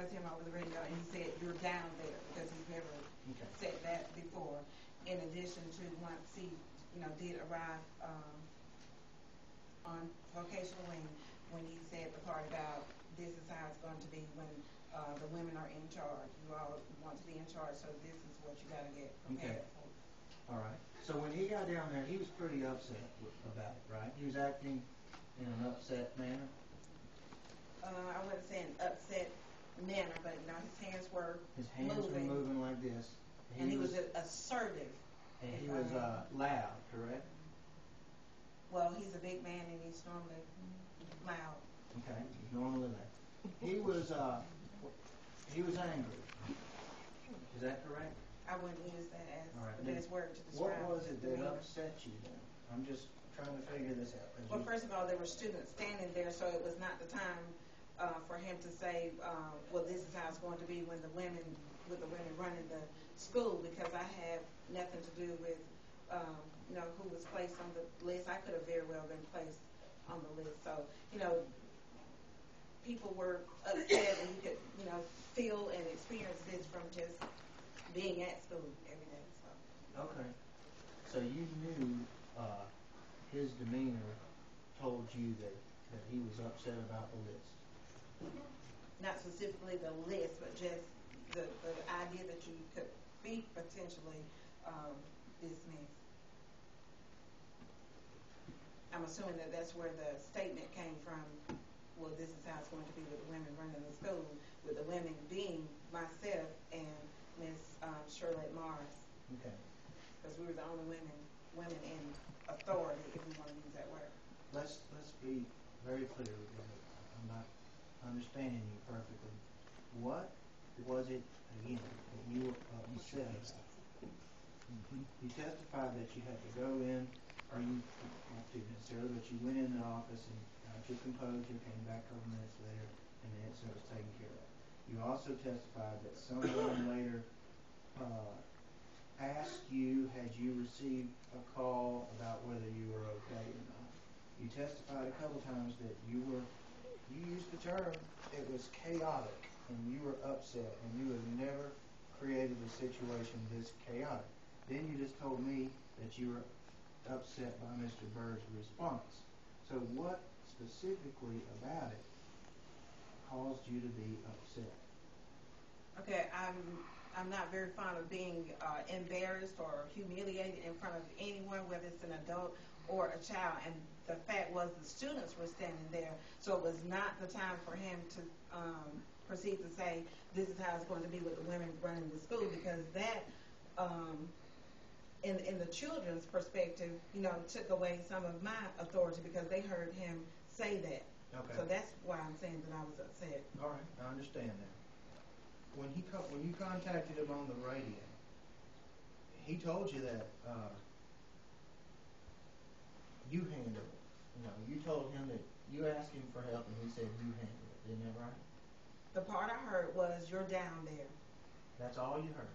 with him over the radio, and he said, "You're down there," because he's never said that before. In addition to once he, did arrive on vocational wing, when he said the part about this is how it's going to be when the women are in charge. You all want to be in charge, so this is what you got to get prepared for. All right. So when he got down there, he was pretty upset about it, right? He was acting in an upset manner. I wouldn't say an upset manner, but his hands were moving like this. And he was assertive. And he was loud, correct? Well, he's a big man and he's normally loud. Okay, he's normally loud. He was angry. Is that correct? I wouldn't use that as the best word to describe. What was it that upset you then? I'm just trying to figure this out. Well, first of all, there were students standing there, so it was not the time for him to say, well, this is how it's going to be with the women running the school, because I have nothing to do with, who was placed on the list. I could have very well been placed on the list. So, people were upset, and you could, feel and experience this from just being at school every day. So. Okay. So you knew his demeanor told you that he was upset about the list. Not specifically the list, but just the idea that you could be potentially dismissed. I'm assuming that that's where the statement came from. Well, this is how it's going to be with the women running the school, with the women being myself and Miss Shirley Morris. Okay. Because we were the only women in authority, if we want to use that word. Let's be very clear. I'm not understanding you perfectly. What was it again that you said? You testified that you had to go in, or you not too necessarily, but you went in the office and took composure, came back a couple minutes later, and the incident was taken care of. You also testified that someone later asked you, had you received a call about whether you were okay or not. You testified a couple times that you used the term, it was chaotic, and you were upset, and you had never created a situation this chaotic. Then you just told me that you were upset by Mr. Byrd's response. So what specifically about it caused you to be upset? Okay, I'm not very fond of being embarrassed or humiliated in front of anyone, whether it's an adult or a child. And the fact was the students were standing there, so it was not the time for him to proceed to say, this is how it's going to be with the women running the school, because that, in the children's perspective, took away some of my authority because they heard him say that. Okay. So that's why I'm saying that I was upset. All right, I understand that. When you contacted him on the radio, he told you that you handled it. You told him that you asked him for help, and he said you handled it. Isn't that right? The part I heard was, "You're down there." That's all you heard?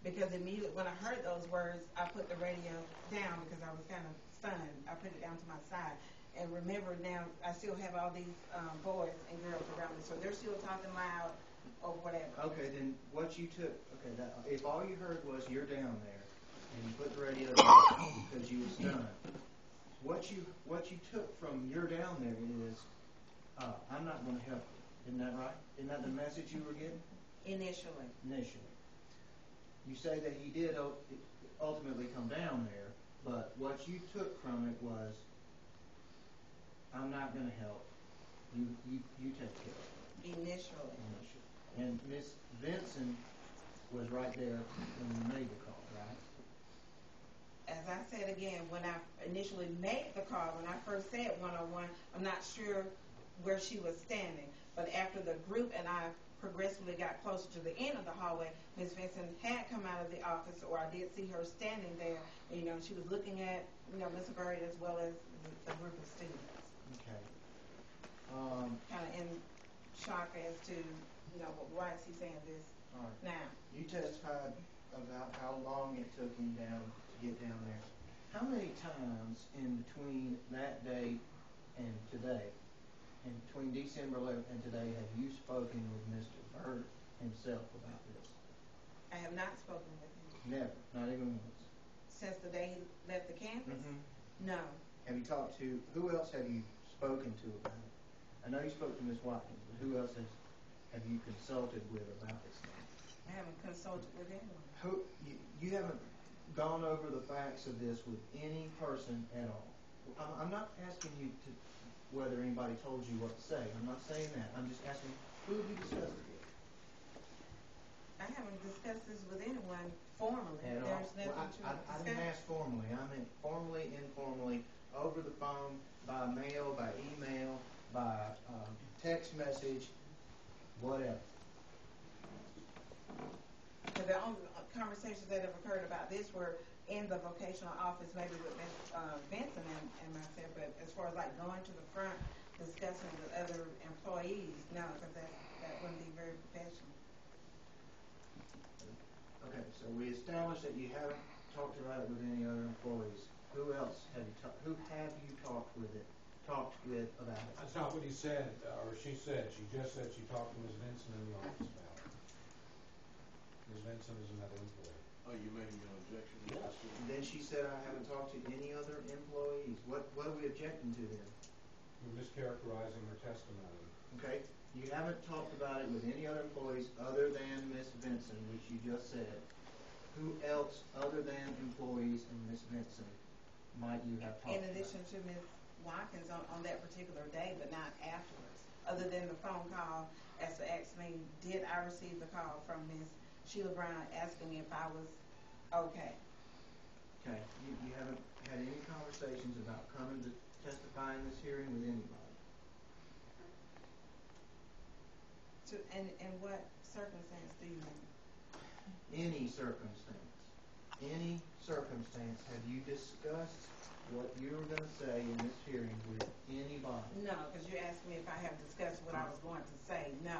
Because immediately when I heard those words, I put the radio down because I was kind of stunned. I put it down to my side. And remember now, I still have all these boys and girls around me, so they're still talking loud or whatever. Okay, then what you took, if all you heard was you're down there, and you put the radio down because you were stunned, what you took from you're down there is, I'm not going to help you. Isn't that right? Isn't that the message you were getting? Initially. You say that he did ultimately come down there, but what you took from it was, I'm not going to help. You take care of it. Initially. And Miss Vinson was right there when you made the call, right? As I said again, when I initially made the call, when I first said 101, I'm not sure where she was standing. But after the group and I progressively got closer to the end of the hallway, Miss Vinson had come out of the office, or I did see her standing there. And, she was looking at, Mr. Byrd as well as the group of students. Okay. Kind of in shock as to, why is he saying this now? You testified about how long it took him to get down there. How many times in between that date and today, in between December 11th and today, have you spoken with Mr. Byrd himself about this? I have not spoken with him. Never, not even once. Since the day he left the campus? Mm-hmm. No. Have you talked to, who else have you spoken to about it? I know you spoke to Ms. Watkins, but who else have you consulted with about this thing? I haven't consulted with anyone. You haven't gone over the facts of this with any person at all. I'm not asking you to whether anybody told you what to say. I'm not saying that. I'm just asking, who have you discussed it with? I haven't discussed this with anyone formally. At all? There's nothing to discuss. I didn't ask formally. I meant formally, informally, over the phone, by mail, by email, by text message, whatever. The only conversations that have occurred about this were in the vocational office, maybe with Ms. Benson and myself, but as far as like going to the front, discussing with other employees, no, because that wouldn't be very professional. Okay, so we established that you haven't talked about it with any other employees. Who else have you talked? Who have you talked with about it? That's not what he said, or she said. She just said she talked to Ms. Vincent in the office about it. Ms. Vincent is another employee. Oh, you making an objection? Yes. And then she said, I haven't talked to any other employees. What are we objecting to then? You're mischaracterizing her testimony. Okay, you haven't talked about it with any other employees other than Ms. Vincent, which you just said. Who else other than employees and Ms. Vincent might you have talked to? In addition to Ms. Watkins on that particular day, but not afterwards, other than the phone call as to ask me, did I receive the call from Ms. Sheila Brown asking me if I was okay? Okay, you haven't had any conversations about coming to testify in this hearing with anybody? In what circumstance do you mean? Any circumstance. Any circumstance. Have you discussed what you were going to say in this hearing with anybody? No, because you asked me if I have discussed what I was going to say. No.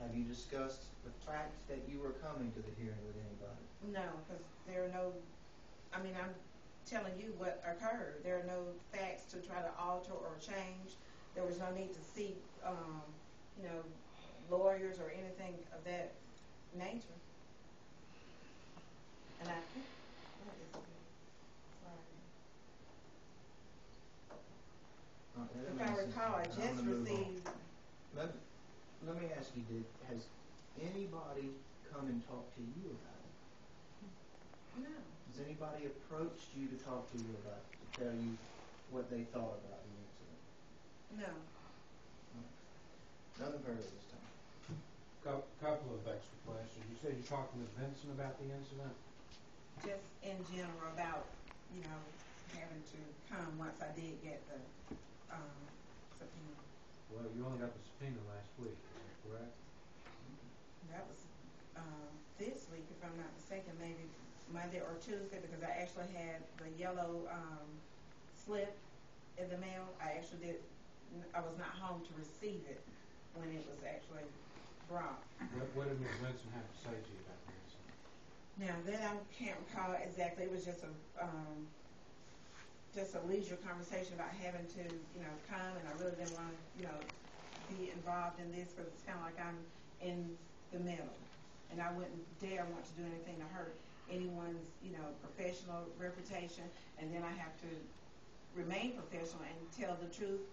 Have you discussed the fact that you were coming to the hearing with anybody? No, because there are no, I'm telling you what occurred. There are no facts to try to alter or change. There was no need to seek, lawyers or anything of that nature. And if I recall, I just received. Let me ask you, has anybody come and talked to you about it? No. Has anybody approached you to talk to you about it, to tell you what they thought about the incident? No. Nothing further this time. Couple of extra questions. You said you talked to Ms. Vincent about the incident? Just in general about, having to come once I did get the subpoena. Well, you only got the subpoena last week, is that correct? That was this week, if I'm not mistaken, maybe Monday or Tuesday, because I actually had the yellow slip in the mail. I was not home to receive it when it was actually brought. What did Ms. Vincent have to say to you about the incident? Now, that I can't recall exactly. It was just a leisure conversation about having to, come, and I really didn't want to, be involved in this because it's kind of like I'm in the middle, and I wouldn't dare want to do anything to hurt anyone's, professional reputation, and then I have to remain professional and tell the truth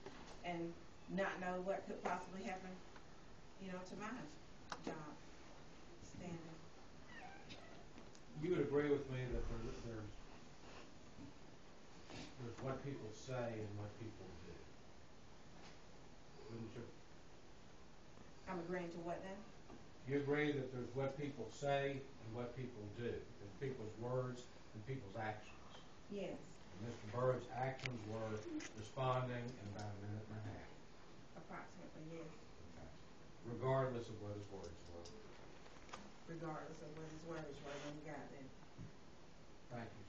and not know what could possibly happen, to my job standing. You would agree with me that there's what people say and what people do, wouldn't you? I'm agreeing to what then? You agree that there's what people say and what people do, there's people's words and people's actions. Yes. And Mr. Byrd's actions were responding in about a minute and a half. Approximately, yes. Okay. Regardless of what his words were. Regardless of what his words were when he got there. Thank you.